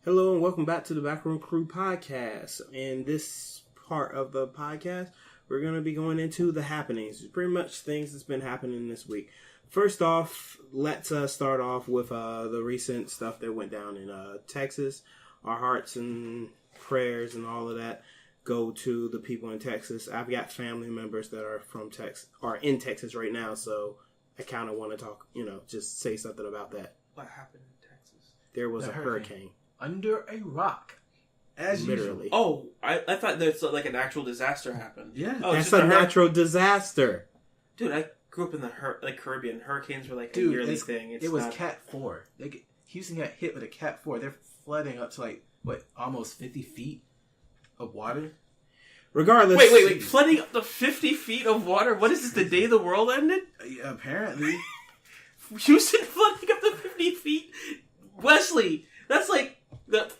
Hello and welcome back to the Backroom Crew podcast. In this part of the podcast, we're going to be going into the happenings. Pretty much things that's been happening this week. First off, let's start off with the recent stuff that went down in Texas. Our hearts and prayers and all of that go to the people in Texas. I've got family members that are from Texas, are in Texas right now, so I kind of want to talk, just say something about that. What happened in Texas? There was a hurricane. Under a rock. As literally. Usual. Oh, I thought that's like an actual disaster happened. Yeah. Oh, that's a natural disaster. Dude, I grew up in the Caribbean. Hurricanes were like a yearly thing. It was Cat 4. Houston got hit with a Cat 4. They're flooding up to almost 50 feet of water? Regardless. Wait. Flooding up to 50 feet of water? What is this, the day the world ended? Yeah, apparently. Houston flooding up to 50 feet? Wesley, that's like the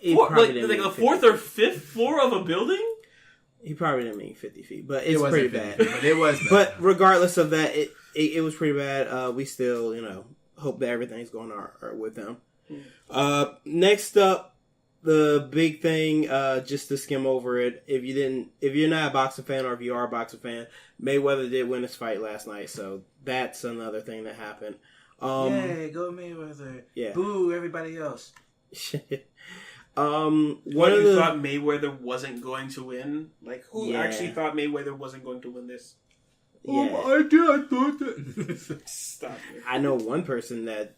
fourth or fifth floor of a building? He probably didn't mean 50 feet, but it's pretty bad. But it was bad. But regardless of that, it was pretty bad. We still, hope that everything's going all right with them. Next up, the big thing, just to skim over it, if you're not a boxing fan or if you are a boxing fan, Mayweather did win his fight last night, so that's another thing that happened. Yay, go Mayweather. Yeah. Boo, everybody else. Thought Mayweather wasn't going to win? Like, who actually thought Mayweather wasn't going to win this? Yeah. Oh, I thought that. Stop it. I know one person that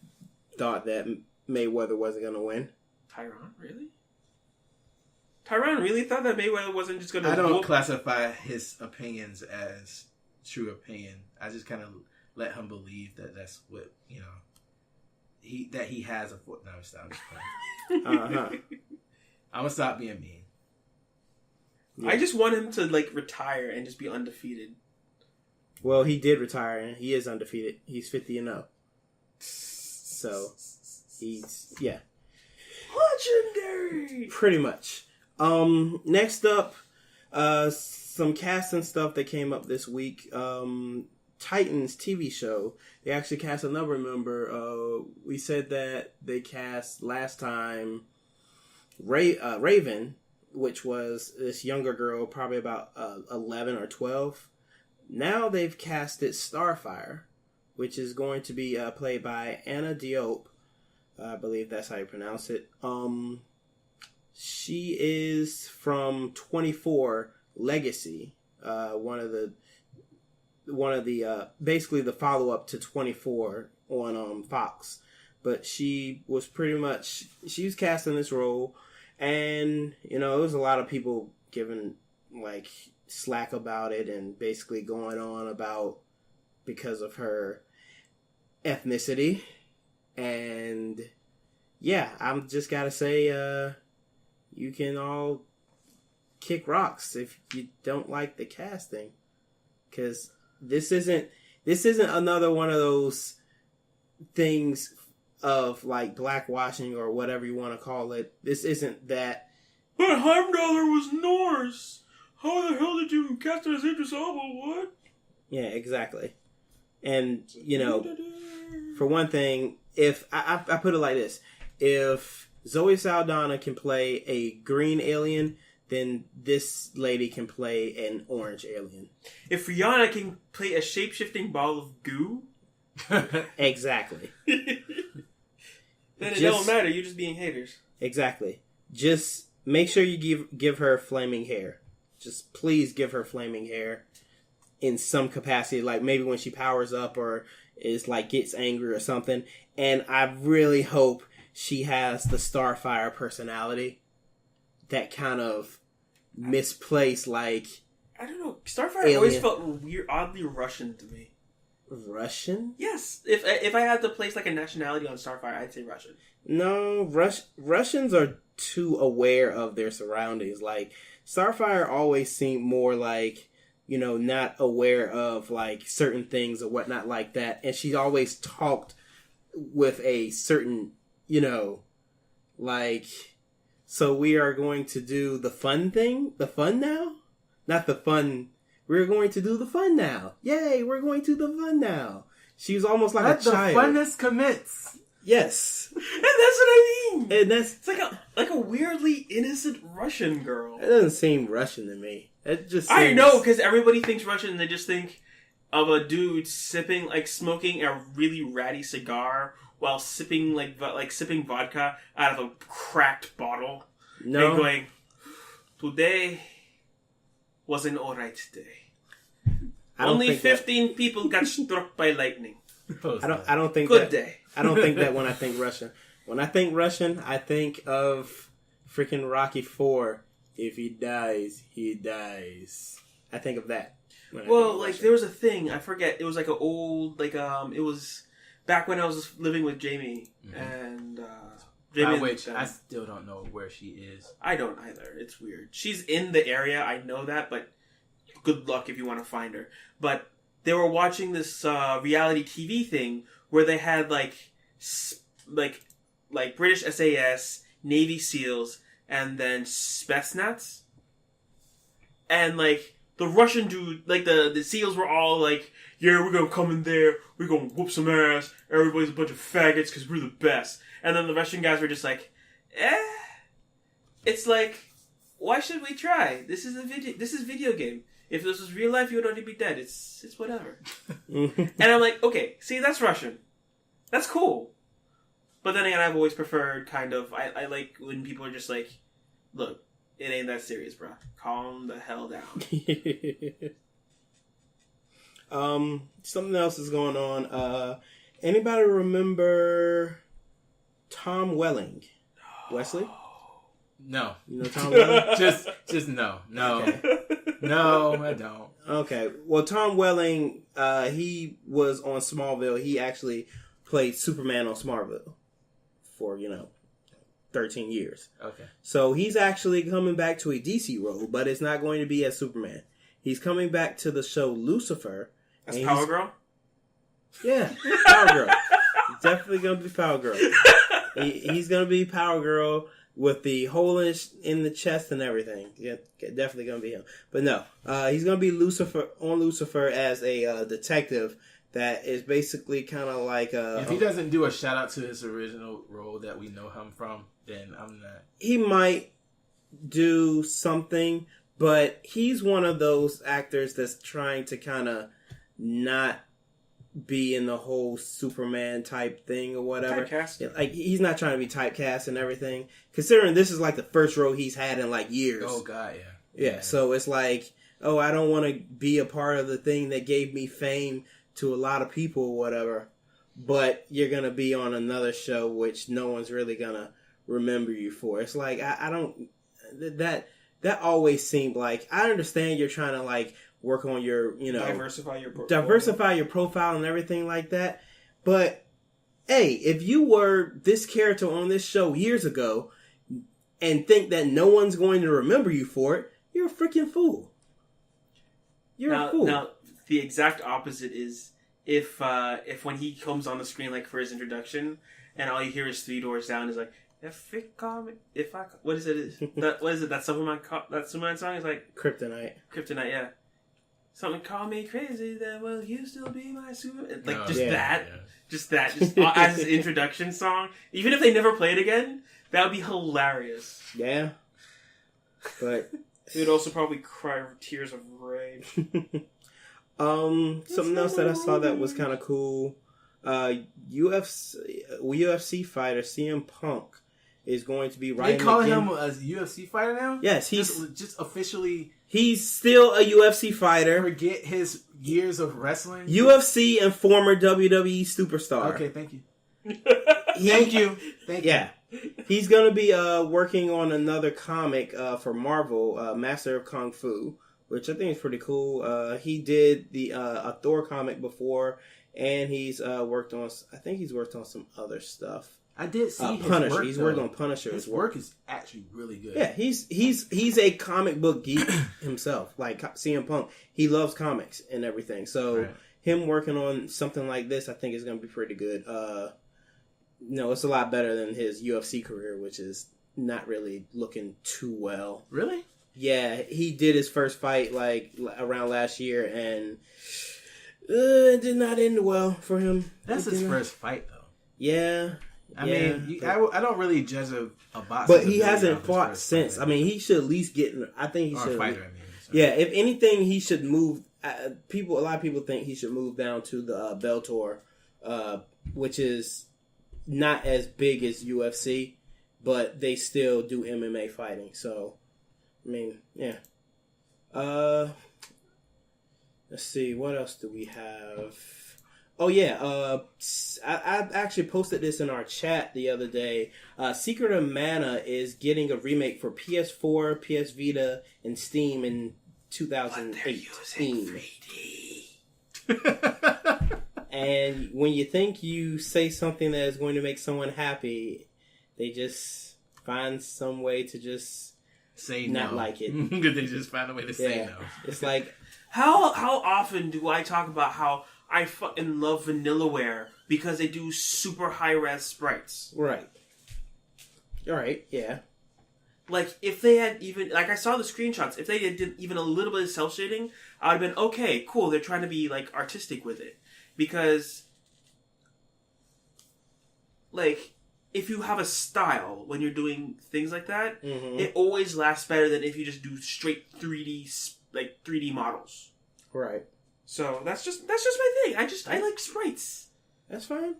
thought that Mayweather wasn't going to win. Tyron, really? Tyron really thought that Mayweather wasn't just going to... I don't classify his opinions as true opinion. I just kind of let him believe that that's what, that he has a foot. No, stop. Uh-huh. I'm gonna stop being mean. Yeah. I just want him to retire and just be undefeated. Well, he did retire and he is undefeated. He's 50-0. So he's legendary. Pretty much. Next up, some casting stuff that came up this week. Titans TV show. They actually cast another member. We said that they cast last time Raven, which was this younger girl, probably about 11 or 12. Now they've casted Starfire, which is going to be played by Anna Diop. I believe that's how you pronounce it. She is from 24 Legacy, one of the basically the follow up to 24 on Fox, but she was cast in this role, and there was a lot of people giving slack about it and basically going on about because of her ethnicity, and I'm just gotta say you can all kick rocks if you don't like the casting, because This isn't another one of those things of blackwashing or whatever you want to call it. This isn't that. But Heimdallr was Norse. How the hell did you cast it as Idris Elba? What? Yeah, exactly. And for one thing, if I put it like this, if Zoe Saldana can play a green alien, then this lady can play an orange alien. If Rihanna can play a shape-shifting ball of goo... Exactly. Then it don't matter, you're just being haters. Exactly. Just make sure you give her flaming hair. Just please give her flaming hair in some capacity, like maybe when she powers up or is gets angry or something. And I really hope she has the Starfire personality. That kind of misplaced, I don't know. Starfire alien. Always felt weird, oddly Russian to me. Russian? Yes. If I had to place a nationality on Starfire, I'd say Russian. No, Russians are too aware of their surroundings. Starfire always seemed more not aware of certain things or whatnot like that. And she always talked with a certain, so we are going to do the fun thing? The fun now? Not the fun. We're going to do the fun now. Yay, we're going to do the fun now. She was almost like Let a child. Let the funness commence. Yes. And that's what I mean. And it's like a weirdly innocent Russian girl. It doesn't seem Russian to me. It just seems... I know, because everybody thinks Russian and they just think of a dude smoking a really ratty cigar while sipping sipping vodka out of a cracked bottle. No. And going, today was an alright day. Only 15 people got struck by lightning. I don't think Good day. I don't think that when I think Russian. When I think Russian, I think of freaking Rocky IV. If he dies, he dies. I think of that. Well, like, there was a thing, I forget, it was like an old, it was back when I was living with Jamie, and, Jamie... I still don't know where she is. I don't either, it's weird. She's in the area, I know that, but good luck if you want to find her. But they were watching this, reality TV thing, where they had, like British SAS, Navy SEALs, and then Spetsnaz, and, like... The Russian dude, like, the SEALs were all like, yeah, we're gonna come in there, we're gonna whoop some ass, everybody's a bunch of faggots because we're the best. And then the Russian guys were just like, it's like, why should we try? This is video game. If this was real life, you would already be dead. It's whatever. And I'm like, okay, see, that's Russian. That's cool. But then again, I've always preferred kind of, I like when people are just like, look, it ain't that serious, bro. Calm the hell down. Something else is going on. Anybody remember Tom Welling? Wesley? No. You know Tom Welling? just no. Okay. No, I don't. Okay. Well, Tom Welling, he was on Smallville. He actually played Superman on Smallville for, 13 years. Okay. So he's actually coming back to a DC role, but it's not going to be as Superman. He's coming back to the show Lucifer. As Power Girl? Yeah, Power Girl. He's definitely going to be Power Girl. He's going to be Power Girl with the hole in the chest and everything. Yeah, definitely going to be him. But no, he's going to be Lucifer as a detective that is basically kind of like if he doesn't do a shout out to his original role that we know him from, then I'm not. He might do something, but he's one of those actors that's trying to kind of not be in the whole Superman type thing or whatever. Typecast? Like, he's not trying to be typecast and everything. Considering this is like the first role he's had in like years. Oh God, yeah. Yeah, so it's like, oh, I don't want to be a part of the thing that gave me fame to a lot of people or whatever, but you're going to be on another show which no one's really going to remember you for. It's like, I don't, that always seemed like, I understand you're trying to like work on your, diversify your profile and everything like that. But hey, if you were this character on this show years ago and think that no one's going to remember you for it, you're a freaking fool. You're a fool. Now, the exact opposite is if when he comes on the screen, like, for his introduction, and all you hear is 3 Doors Down is like, what is it? That Superman song is like Kryptonite, yeah. Something call me crazy, then will you still be my Superman? Like, just as his introduction song. Even if they never play it again, that would be hilarious. Yeah, but he would also probably cry tears of rage. Something else that I saw that was kind of cool. UFC fighter CM Punk is going to be writing. They calling him a UFC fighter now? Yes, he's just officially. He's still a UFC fighter. Forget his years of wrestling. UFC and former WWE superstar. Okay, thank you. Thank you. Yeah. He's going to be working on another comic for Marvel, Master of Kung Fu, which I think is pretty cool. He did a Thor comic before, and he's worked on some other stuff. I did see his Punisher. work. He's worked on Punisher. His work is actually really good. Yeah, he's a comic book geek himself. Like CM Punk, he loves comics and everything. So him working on something like this, I think is going to be pretty good. It's a lot better than his UFC career, which is not really looking too well. Really? Yeah, he did his first fight like around last year, and it did not end well for him. That's his first fight, though. Yeah, I mean, I don't really judge a boxer. But he hasn't fought since. I mean, he should at least get. I think he should. Fighter, yeah, if anything, he should move. A lot of people think he should move down to the Bellator, which is not as big as UFC, but they still do MMA fighting. So, I mean, yeah. Let's see, what else do we have? Oh yeah, I actually posted this in our chat the other day. Secret of Mana is getting a remake for PS4, PS Vita, and Steam in 2018. And when you think you say something that is going to make someone happy, they just find some way to just say not no. Like it. They just find a way to say no. It's like how often do I talk about how I fucking love Vanillaware because they do super high-res sprites. Right. Alright, yeah. Like, if they had even... Like, I saw the screenshots. If they did even a little bit of cel-shading, I would have been, okay, cool, they're trying to be, like, artistic with it. Because, like, if you have a style when you're doing things like that, it always lasts better than if you just do straight 3D models. Right. So that's just my thing. I like sprites. That's fine.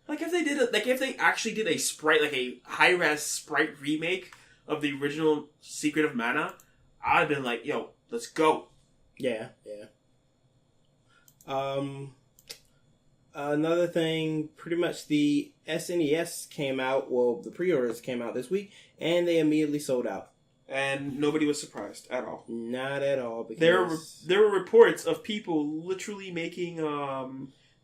Like if they actually did a sprite, like a high res sprite remake of the original Secret of Mana, I'd have been like, yo, let's go. Yeah. Another thing, pretty much the SNES came out. Well, the pre-orders came out this week, and they immediately sold out. And nobody was surprised at all. Not at all. Because there were reports of people literally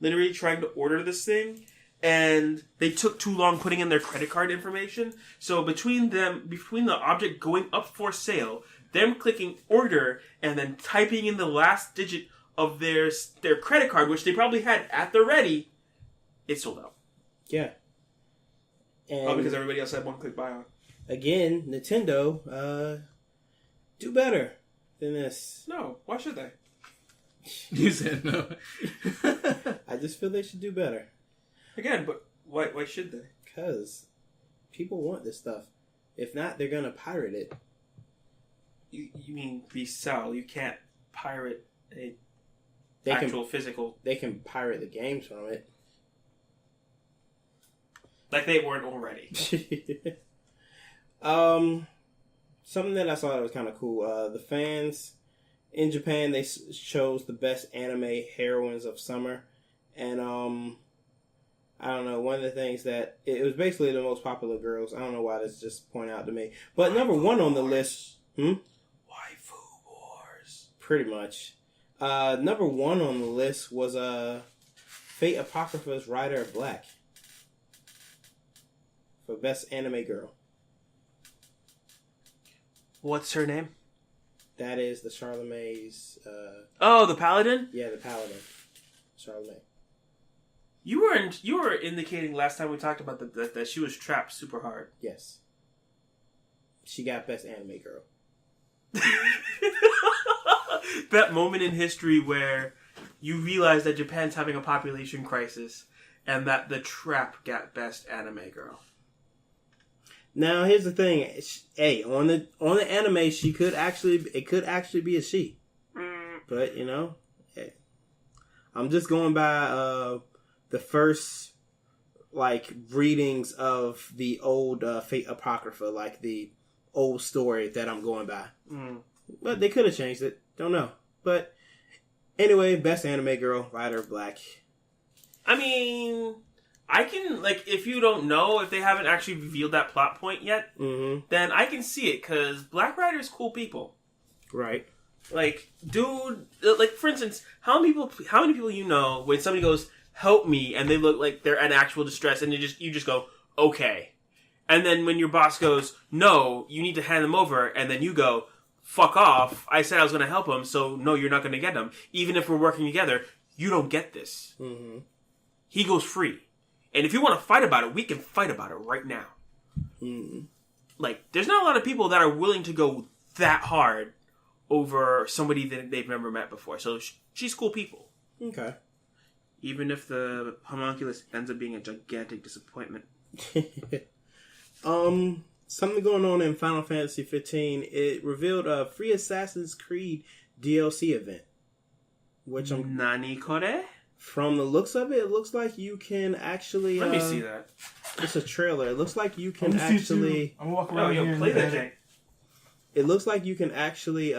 literally trying to order this thing, and they took too long putting in their credit card information. So between the object going up for sale, them clicking order, and then typing in the last digit of their credit card, which they probably had at the ready, it sold out. Yeah. And because everybody else had one-click buy on. Again, Nintendo, do better than this. No, why should they? You said no. I just feel they should do better. Again, but why should they? Because people want this stuff. If not, they're going to pirate it. You mean resell. You can't pirate physical. They can pirate the games from it. Like they weren't already. Something that I saw that was kind of cool. The fans in Japan, they chose the best anime heroines of summer, and I don't know. One of the things that it was basically the most popular girls. I don't know why this just pointed out to me, but number one on the list. Waifu Wars. Pretty much. Number one on the list was Fate Apocrypha's Rider of Black for best anime girl. What's her name? That is the Charlemagne's... the Paladin? Yeah, the Paladin. Charlemagne. You were indicating last time we talked about that she was trapped super hard. Yes. She got best anime girl. That moment in history where you realize that Japan's having a population crisis and that the trap got best anime girl. Now here's the thing. Hey, on the anime, it could actually be a she. But hey, I'm just going by the first readings of the old Fate Apocrypha, like the old story that I'm going by. But they could have changed it. Don't know. But anyway, best anime girl, Rider of Black. I mean, I can, if you don't know, if they haven't actually revealed that plot point yet, then I can see it, because Black Rider's cool people. Right. Dude, for instance, how many people you know, when somebody goes, help me, and they look like they're in actual distress, and you just go, okay. And then when your boss goes, no, you need to hand them over, and then you go, fuck off, I said I was going to help him, so no, you're not going to get him. Even if we're working together, you don't get this. He goes free. And if you want to fight about it, we can fight about it right now. There's not a lot of people that are willing to go that hard over somebody that they've never met before. So she's cool people. Okay. Even if the homunculus ends up being a gigantic disappointment. Something going on in Final Fantasy 15. It revealed a free Assassin's Creed DLC event, which Nani kore? from the looks of it, it looks like you can actually. Let me see that. It's a trailer. It looks like you can actually. I'm walking around here. Play that thing. It looks like you can actually,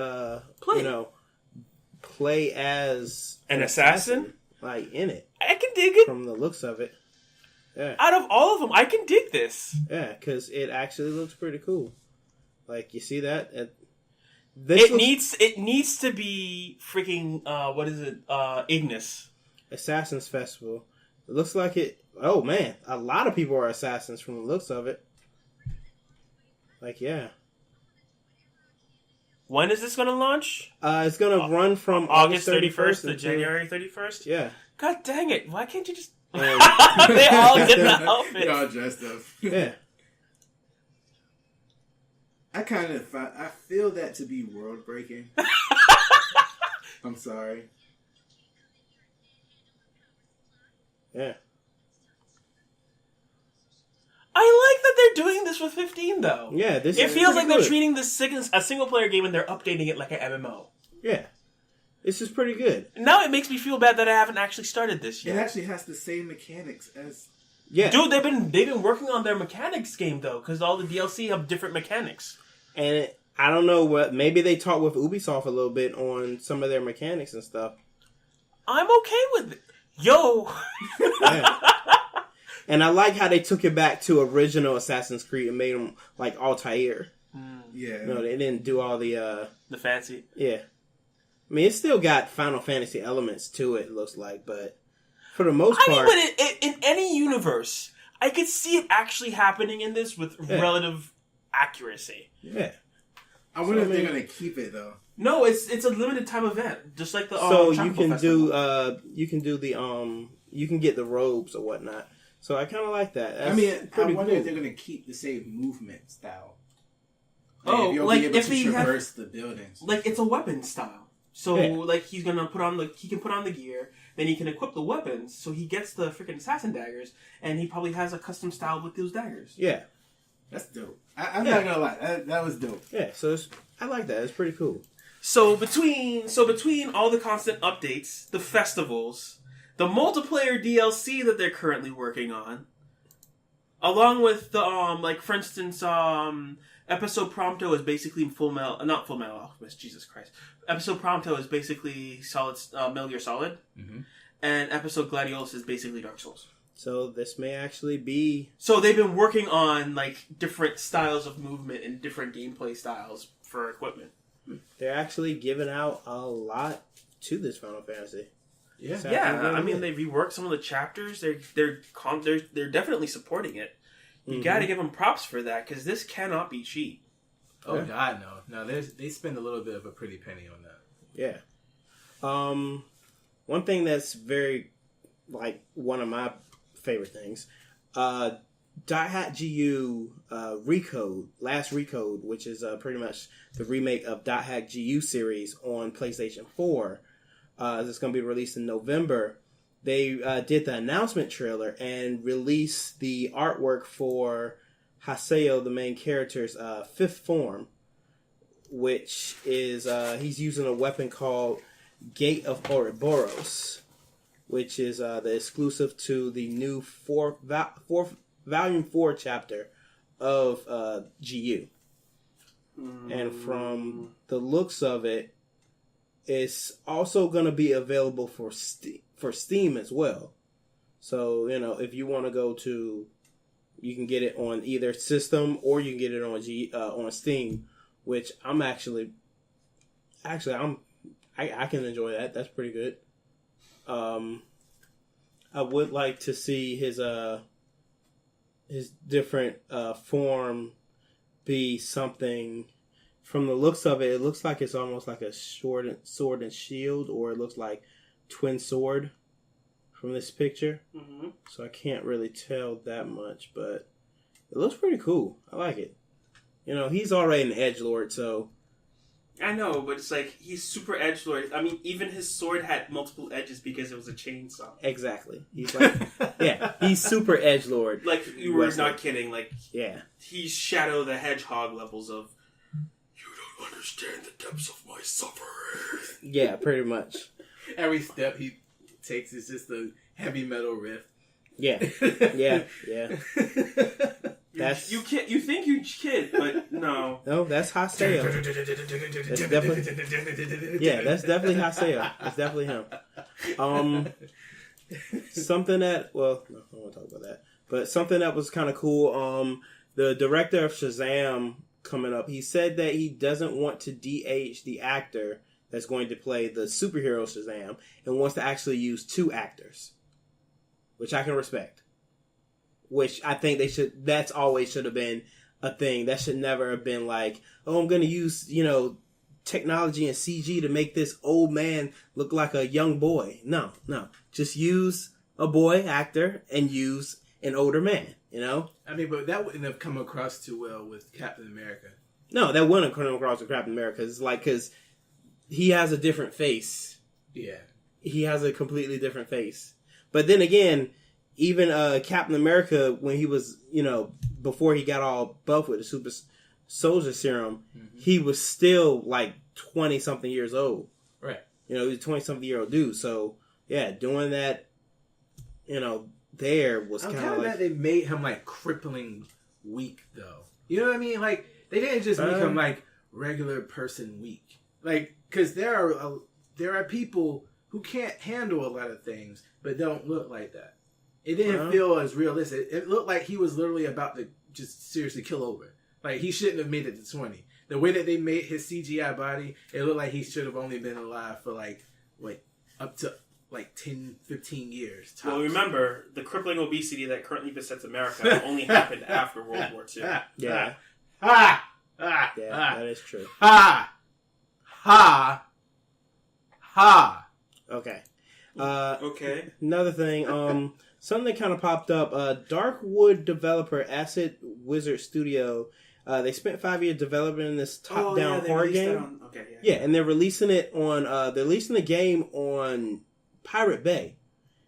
play as an assassin, like in it. I can dig it. From the looks of it, yeah. Out of all of them, I can dig this. Yeah, because it actually looks pretty cool. Like you see that. It needs to be freaking what is it? Ignis. Assassin's Festival. It looks like it. Oh man, a lot of people are assassins from the looks of it. Like yeah. When is this going to launch? It's going to run from August 31st to January 31st? Yeah. God dang it. Why can't you just... They all get the outfits. They all dressed up. Yeah. I feel that to be world breaking. I'm sorry. Yeah. I like that they're doing this with 15, though. Yeah, it feels like they're treating this a single-player game and they're updating it like an MMO. Yeah. This is pretty good. Now it makes me feel bad that I haven't actually started this yet. It actually has the same mechanics as... Yeah. Dude, they've been working on their mechanics game, though, because all the DLC have different mechanics. And I don't know what... Maybe they talked with Ubisoft a little bit on some of their mechanics and stuff. I'm okay with it. Yo! Yeah. And I like how they took it back to original Assassin's Creed and made them like Altair. Yeah. No, they didn't do all the fancy. Yeah. I mean, it's still got Final Fantasy elements to it, looks like, but for the most part... I mean, but in any universe, I could see it actually happening in this with relative accuracy. Yeah. I wonder if they're going to keep it, though. No, it's a limited time event, just like the So you Tropical can Festival. you can get the robes or whatnot. So I kind of like that. That's I wonder if they're going to keep the same movement style. Oh, if you'll like be able if to they traverse the buildings. Like it's a weapon style. So like he's gonna he can put on the gear, then he can equip the weapons. So he gets the freaking assassin daggers, and he probably has a custom style with those daggers. Yeah, that's dope. I'm not gonna lie, that was dope. Yeah, so I like that. It's pretty cool. So between all the constant updates, the festivals, the multiplayer DLC that they're currently working on, along with the like for instance Episode Prompto is basically not Full Metal Alchemist, Jesus Christ. Episode Prompto is basically Metal Gear Solid, and Episode Gladiolus is basically Dark Souls. So this may actually be... So they've been working on like different styles of movement and different gameplay styles for equipment. They're actually giving out a lot to this Final Fantasy. Yeah. I mean, they reworked some of the chapters. They're definitely supporting it. You got to give them props for that because this cannot be cheap. Oh God, no! They spend a little bit of a pretty penny on that. Yeah. One thing that's very like one of my favorite things, .hack GU Last Recode, which is pretty much the remake of .hack GU series on PlayStation 4. It's going to be released in November. They did the announcement trailer and released the artwork for Haseo, the main character's fifth form, which is he's using a weapon called Gate of Ouroboros, which is the exclusive to the new Volume 4 chapter of GU. And from the looks of it, it's also going to be available for Steam as well. So, if you want to go to, you can get it on either system or you can get it on Steam, which I'm I can enjoy that. That's pretty good. I would like to see his different form be something. From the looks of it, it looks like it's almost like a sword and shield, or it looks like twin sword from this picture. Mm-hmm. So I can't really tell that much, but it looks pretty cool. I like it. He's already an edgelord, so I know, but it's like he's super edgelord. I mean, even his sword had multiple edges because it was a chainsaw. Exactly. He's like, yeah, he's super edgelord. Like, you were not kidding. Like, yeah, he's Shadow the Hedgehog levels of, you don't understand the depths of my suffering. Yeah, pretty much. Every step he takes is just a heavy metal riff. Yeah. That's you think you kid, but no. No, that's Haseo. That's definitely Haseo. That's definitely him. Something that no, I don't want to talk about that. But something that was kind of cool. The director of Shazam coming up, he said that he doesn't want to de-age the actor that's going to play the superhero Shazam and wants to actually use 2 actors, which I can respect. Which I think that's always should have been a thing. That should never have been like, oh, I'm going to use, technology and CG to make this old man look like a young boy. No. Just use a boy actor and use an older man, I mean, but that wouldn't have come across too well with Captain America. No, that wouldn't have come across with Captain America. It's like, because he has a different face. Yeah. He has a completely different face. But then again, even Captain America, when he was, before he got all buff with the super soldier serum, he was still like 20-something years old. Right. He was a 20-something year old dude. So, yeah, doing that, there was kind of like... mad they made him like crippling weak, though. You know what I mean? Like, they didn't just make him like regular person weak. Like, because there are people who can't handle a lot of things, but don't look like that. It didn't feel as realistic. It looked like he was literally about to just seriously kill over. Like, he shouldn't have made it to 20. The way that they made his CGI body, it looked like he should have only been alive for, up to, 10, 15 years. Tops. Well, remember, the crippling obesity that currently besets America only happened after World War II. Yeah. That is true. Okay. Okay. Another thing, something that kind of popped up, Darkwood developer Acid Wizard Studio, they spent 5 years developing this top-down horror game. Yeah, and they're releasing it on, they're releasing the game on Pirate Bay.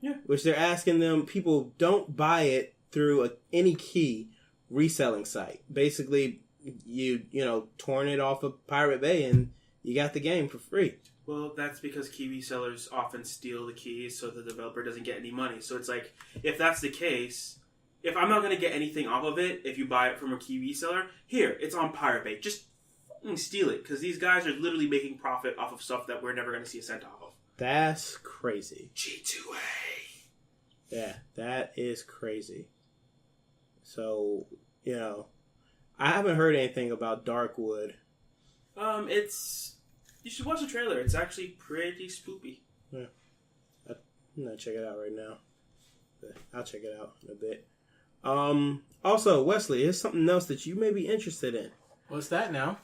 Yeah. Which they're asking them, people don't buy it through any key reselling site. Basically, you torn it off of Pirate Bay and you got the game for free. Well, that's because key resellers often steal the keys so the developer doesn't get any money. So it's like, if that's the case, if I'm not going to get anything off of it, if you buy it from a key reseller, here, it's on Pirate Bay. Just steal it, because these guys are literally making profit off of stuff that we're never going to see a cent off of. That's crazy. G2A. Yeah, that is crazy. So, I haven't heard anything about Darkwood. You should watch the trailer. It's actually pretty spoopy. Yeah. I'm going to check it out right now. But I'll check it out in a bit. Also, Wesley, here's something else that you may be interested in. What's that now?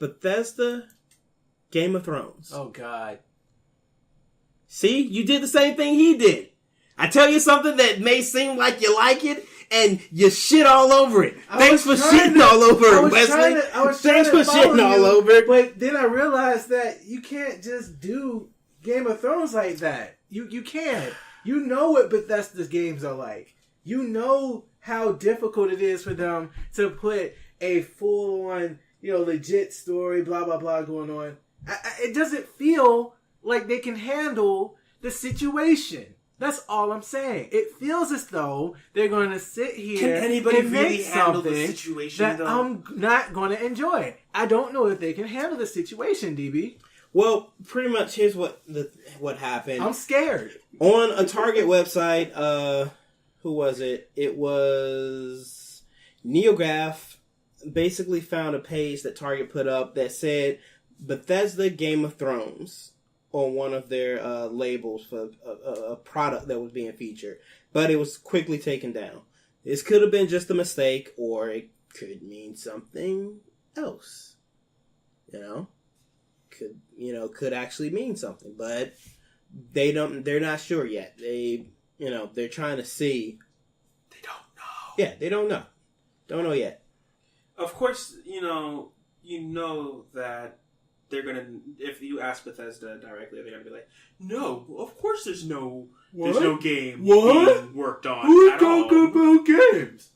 Bethesda Game of Thrones. Oh, God. See? You did the same thing he did. I tell you something that may seem like you like it, and you shit all over it. Thanks for shitting all over it, Wesley. Thanks for shitting all over it. But then I realized that you can't just do Game of Thrones like that. You can't. You know what Bethesda's games are like. You know how difficult it is for them to put a full-on, legit story, blah, blah, blah going on. It doesn't feel like they can handle the situation. That's all I'm saying. It feels as though they're going to sit here and really make handle the something situation that I'm not going to enjoy. I don't know if they can handle the situation, DB. Well, pretty much here's what happened. I'm scared. On a Target website, who was it? It was NeoGaf. Basically found a page that Target put up that said Bethesda Game of Thrones on one of their labels for a product that was being featured. But it was quickly taken down. This could have been just a mistake, or it could mean something else. Could actually mean something. But they're not sure yet. They're trying to see. They don't know. Yeah, they don't know. Don't know yet. Of course, you know that they're gonna, if you ask Bethesda directly, they're gonna be like, no, of course there's no game being worked on Who at all. talk about games?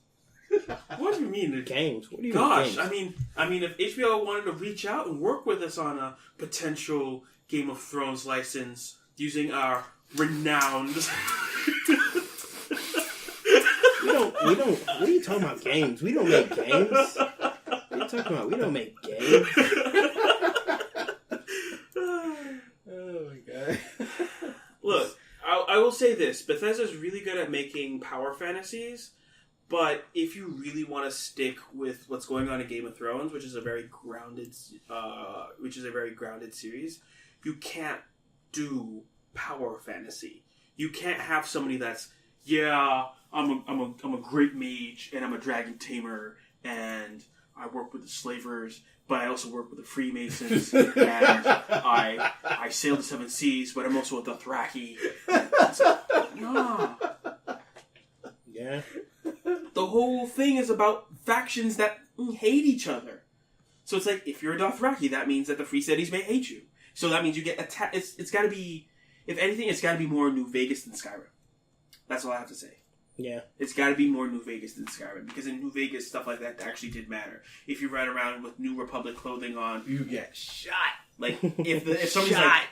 What do you mean? Games? What do you Gosh, mean? I mean, if HBO wanted to reach out and work with us on a potential Game of Thrones license using our renowned... We don't, what are you talking about, games? We don't make games. What are you talking about? We don't make games. Oh my god. Look, I will say this. Bethesda's really good at making power fantasies, but if you really want to stick with what's going on in Game of Thrones, which is a very grounded series, you can't do power fantasy. You can't have somebody that's, I'm a great mage and I'm a dragon tamer and I work with the slavers, but I also work with the Freemasons and I sail the seven seas, but I'm also a Dothraki. No. Yeah. The whole thing is about factions that hate each other. So it's like, if you're a Dothraki, that means that the Free Cities may hate you. So that means you get attacked. It's got to be, if anything, it's got to be more New Vegas than Skyrim. That's all I have to say. Yeah. It's got to be more New Vegas than Skyrim, because in New Vegas, stuff like that actually did matter. If you ride around with New Republic clothing on, You get shot. like if somebody's like,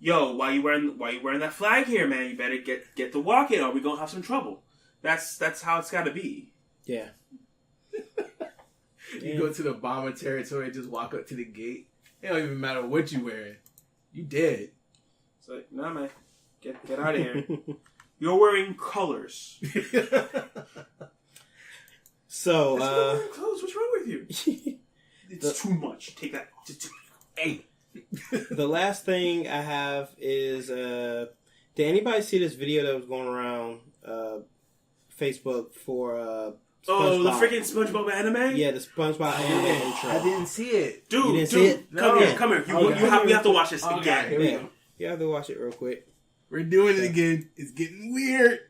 "Yo, why you wearing that flag here, man? You better get the walk in, or we gonna have some trouble." That's how it's got to be. Yeah. You go to the bomber territory and just walk up to the gate. It don't even matter what you wearing. You dead. It's like, nah, man, get out of here. You're wearing colors. So, That's not wearing clothes. What's wrong with you? It's too much. Take that. Hey. the last thing I have is, did anybody see this video that was going around Facebook for SpongeBob? Oh, the freaking SpongeBob anime? Yeah, the SpongeBob anime intro. I didn't see it. Dude, You didn't see it? Come No. here. Okay. We have to watch this Okay, again. here we Yeah. go. You have to watch it real quick. We're doing it again. It's getting weird.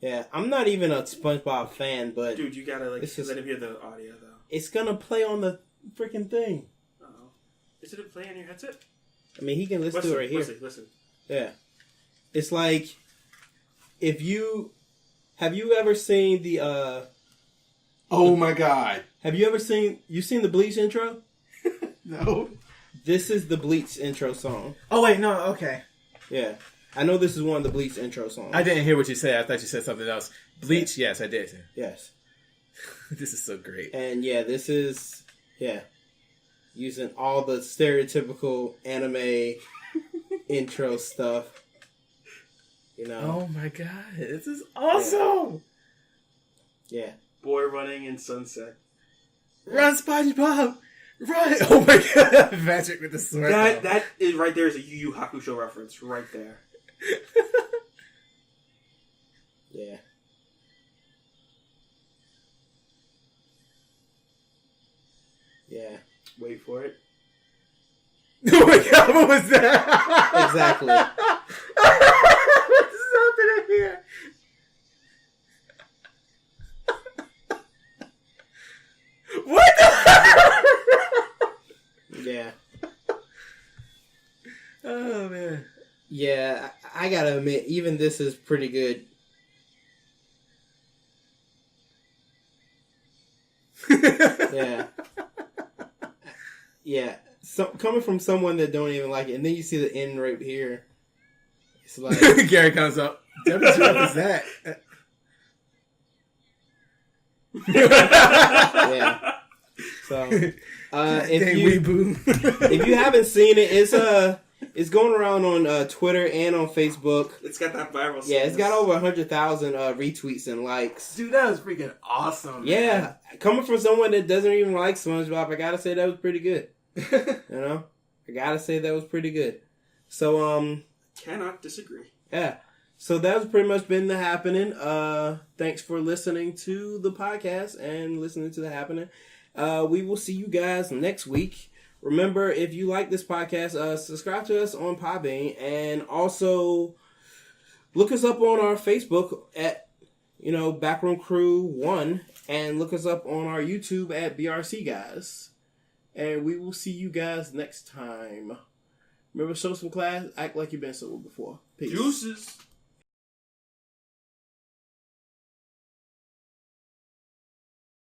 Yeah, I'm not even a SpongeBob fan, but Dude, you gotta It's just- let him hear the audio though. it's gonna play on the freaking thing. Uh-oh. Is it playing on your headset? I mean, he can listen to it right here. Listen. Yeah. It's like, have you ever seen the, Oh my god. you seen the Bleach intro? No. This is the Bleach intro song. Oh wait, no, okay. Yeah. I know this is one of the Bleach intro songs. I didn't hear what you said. I thought you said something else. Bleach, yes, I did. Yes. This is so great. And yeah, this is, using all the stereotypical anime intro stuff. You know? Oh my god, this is awesome! Yeah. Boy running in sunset. Run, SpongeBob! Run! Oh my god, Patrick with the sword. That is right there is a Yu Yu Hakusho reference right there. Yeah. Yeah. Wait for it. Oh my god, what was that? Exactly. What's happening here? What the? Yeah. Oh man. Yeah, I gotta admit, even this is pretty good. Yeah. Yeah. So, coming from someone that don't even like it, and then you see the end right here. It's like... Gary comes up. What was that? Yeah. So, if you haven't seen it, it's going around on Twitter and on Facebook. It's got that viral. Yeah, it's got over 100,000 retweets and likes. Dude, that was freaking awesome. Yeah, man. coming from someone that doesn't even like SpongeBob, I gotta say that was pretty good. You know, I gotta say that was pretty good. So, Cannot disagree. yeah. So that's pretty much been the happening. Thanks for listening to the podcast and listening to the happening. We will see you guys next week. Remember, if you like this podcast, subscribe to us on Podbean, and also look us up on our Facebook at, Backroom Crew 1, and look us up on our YouTube at BRC Guys. And we will see you guys next time. Remember, show some class. Act like you've been sober before. Peace. Deuces.